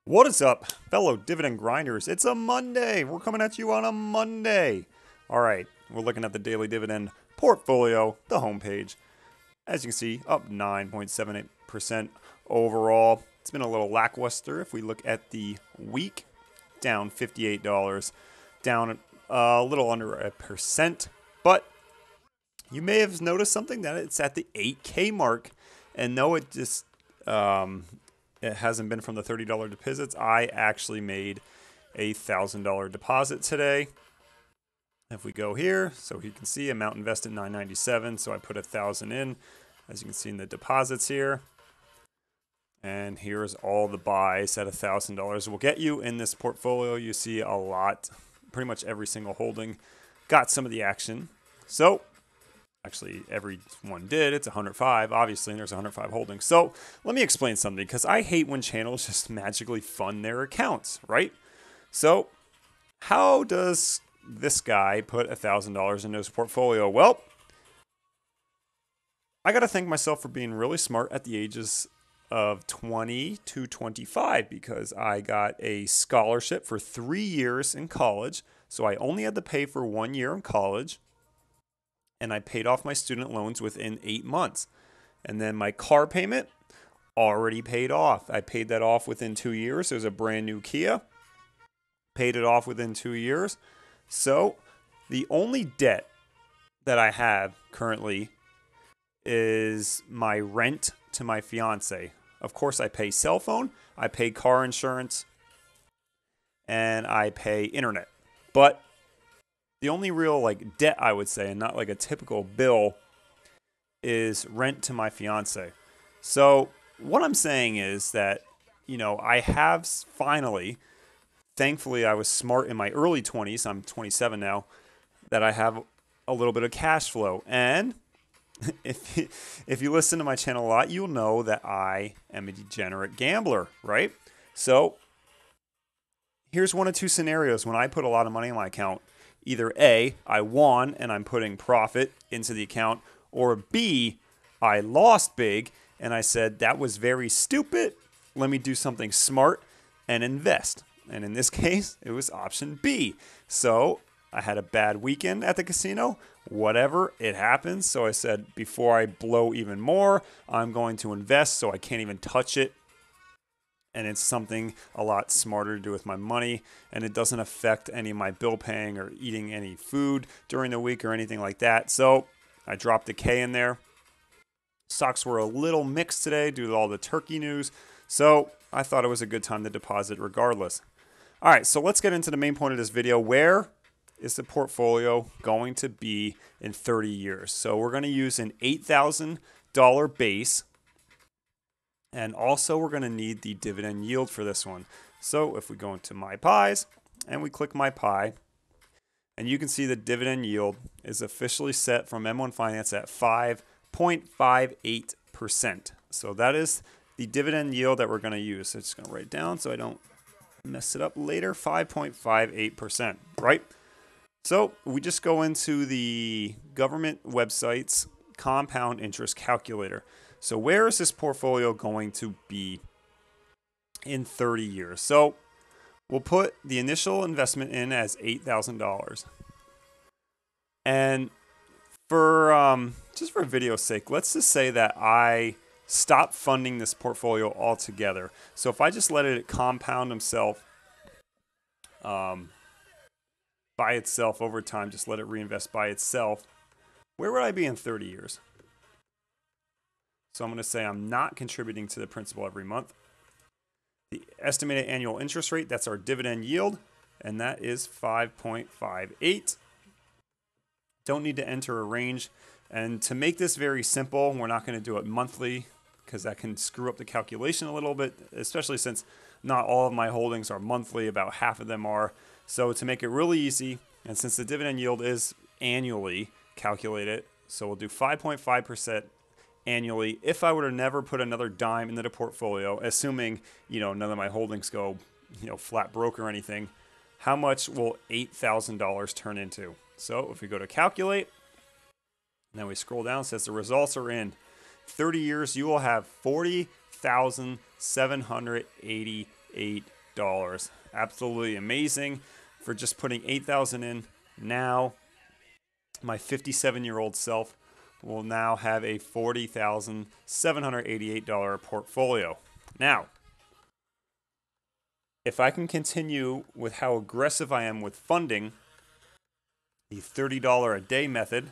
What is up, fellow dividend grinders? It's a Monday. We're coming at you on a Monday. All right, we're looking at the daily dividend portfolio, the homepage. As you can see, up 9.78% overall. It's been a little lackluster. If we look at the week, down $58, down a little under a percent. But you may have noticed something that it's at the 8K mark. And no, it just it hasn't been from the $30 deposits. I actually made a $1,000 deposit today. If we go here, so you can see amount invested $997, so I put 1,000 in, as you can see in the deposits here. And here's all the buys at $1,000. Will get you in this portfolio. You see a lot, pretty much every single holding got some of the action. So actually, every one did. It's 105, obviously, and there's 105 holdings. So let me explain something, because I hate when channels just magically fund their accounts, right? So how does this guy put $1,000 into his portfolio? Well, I got to thank myself for being really smart at the ages of 20 to 25, because I got a scholarship for 3 years in college. So I only had to pay for 1 year in college. And I paid off my student loans within 8 months. And then my car payment already paid off. I paid that off within 2 years. It was a brand new Kia. Paid it off within 2 years. So the only debt that I have currently is my rent to my fiance. Of course, I pay cell phone, I pay car insurance, and I pay internet. But the only real debt, I would say, and not like a typical bill, is rent to my fiance. So what I'm saying is that, I have finally, thankfully I was smart in my early 20s, I'm 27 now, that I have a little bit of cash flow. And if you listen to my channel a lot, you'll know that I am a degenerate gambler, right? So here's one of two scenarios when I put a lot of money in my account. Either A, I won and I'm putting profit into the account, or B, I lost big and I said, that was very stupid. Let me do something smart and invest. And in this case, it was option B. So I had a bad weekend at the casino. Whatever, it happens. So I said, before I blow even more, I'm going to invest so I can't even touch it. And it's something a lot smarter to do with my money, and it doesn't affect any of my bill paying or eating any food during the week or anything like that. So I dropped a K in there. Stocks were a little mixed today due to all the turkey news, so I thought it was a good time to deposit regardless. All right, so let's get into the main point of this video. Where is the portfolio going to be in 30 years? So we're going to use an $8,000 base. And also, we're going to need the dividend yield for this one. So if we go into My Pies and we click My Pie, and you can see the dividend yield is officially set from M1 Finance at 5.58%. So that is the dividend yield that we're going to use. So I'm just going to write it down so I don't mess it up later. 5.58%, right? So we just go into the government website's compound interest calculator. So where is this portfolio going to be in 30 years? So we'll put the initial investment in as $8,000. And for just for video's sake, let's just say that I stop funding this portfolio altogether. So if I just let it compound itself by itself over time, just let it reinvest by itself, where would I be in 30 years? So I'm going to say I'm not contributing to the principal every month. The estimated annual interest rate, that's our dividend yield, and that is 5.58. Don't need to enter a range. And to make this very simple, we're not going to do it monthly, because that can screw up the calculation a little bit, especially since not all of my holdings are monthly, about half of them are. So to make it really easy, and since the dividend yield is annually calculated, so we'll do 5.5% annually. If I were to never put another dime into the portfolio, assuming, none of my holdings go, flat broke or anything, how much will $8,000 turn into? So if we go to calculate, and then we scroll down, it says the results are in 30 years, you will have $40,788 $8,000. Absolutely amazing for just putting $8,000 in. Now, my 57-year-old self will now have a $40,788 portfolio. Now, if I can continue with how aggressive I am with funding, the $30 a day method,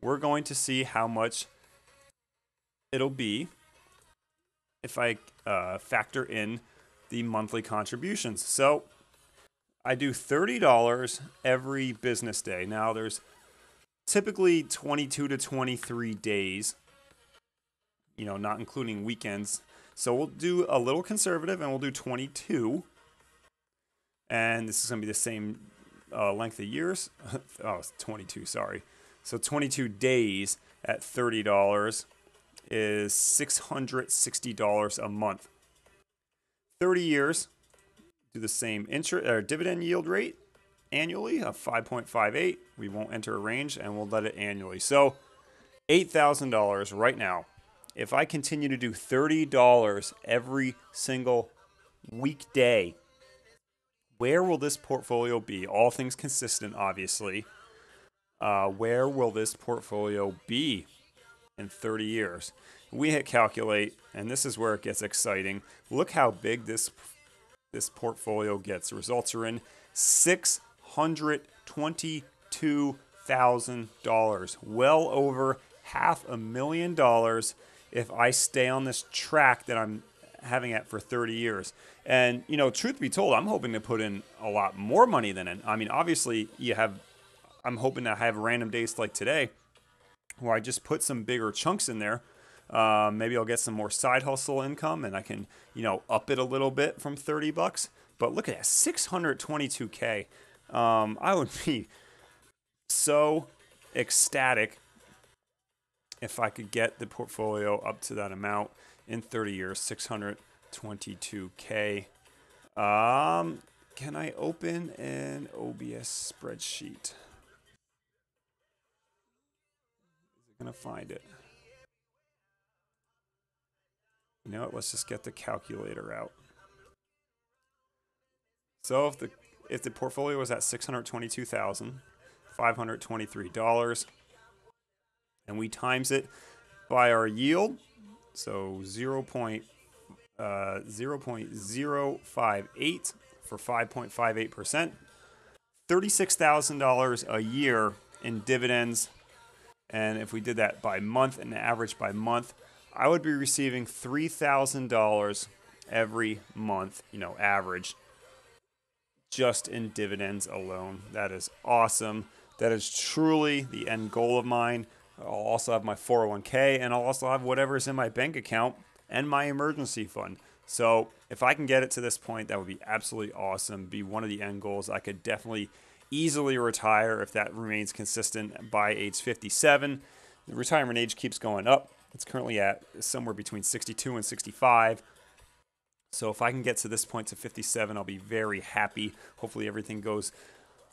we're going to see how much it'll be if I factor in the monthly contributions. So I do $30 every business day. Now there's typically 22 to 23 days, not including weekends. So we'll do a little conservative and we'll do 22. And this is going to be the same length of years. Oh, it's 22, sorry. So 22 days at $30 is $660 a month. 30 years, do the same dividend yield rate annually of 5.58. We won't enter a range and we'll let it annually. So $8,000 right now. If I continue to do $30 every single weekday, where will this portfolio be? All things consistent, obviously. Where will this portfolio be in 30 years? We hit calculate, and this is where it gets exciting. Look how big this portfolio gets. Results are in $622,000. Well over $500,000 if I stay on this track that I'm having it for 30 years. And, truth be told, I'm hoping to put in a lot more money than it. I mean, obviously, I'm hoping to have random days like today where I just put some bigger chunks in there. Maybe I'll get some more side hustle income and I can, up it a little bit from $30. But look at that, $622K. I would be so ecstatic if I could get the portfolio up to that amount in 30 years, $622K. Can I open an OBS spreadsheet? Is it going to find it? You know what? Let's just get the calculator out. So if the portfolio was at $622,523, and we times it by our yield, so 0.058 for 5.58%, $36,000 a year in dividends. And if we did that by month and average by month, I would be receiving $3,000 every month, average, just in dividends alone. That is awesome. That is truly the end goal of mine. I'll also have my 401k, and I'll also have whatever's in my bank account and my emergency fund. So if I can get it to this point, that would be absolutely awesome. Be one of the end goals. I could definitely easily retire if that remains consistent by age 57. The retirement age keeps going up. It's currently at somewhere between 62 and 65. So if I can get to this point to 57, I'll be very happy. Hopefully everything goes,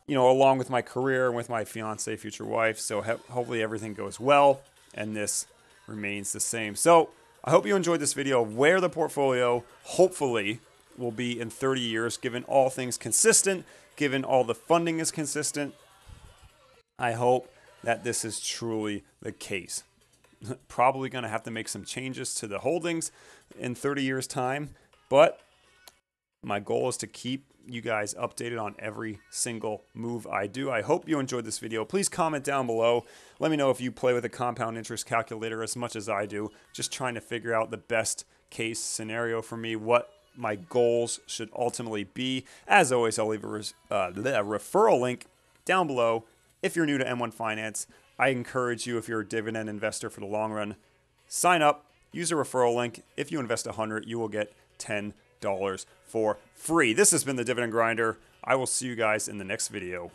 along with my career and with my fiance, future wife. So hopefully everything goes well and this remains the same. So I hope you enjoyed this video of where the portfolio hopefully will be in 30 years, given all things consistent, given all the funding is consistent. I hope that this is truly the case. Probably going to have to make some changes to the holdings in 30 years' time, but my goal is to keep you guys updated on every single move I do. I hope you enjoyed this video. Please comment down below. Let me know if you play with a compound interest calculator as much as I do. Just trying to figure out the best case scenario for me, what my goals should ultimately be. As always, I'll leave a referral link down below. If you're new to M1 Finance, I encourage you, if you're a dividend investor for the long run, sign up, use a referral link. If you invest $100, you will get $10 for free. This has been the Dividend Grinder. I will see you guys in the next video.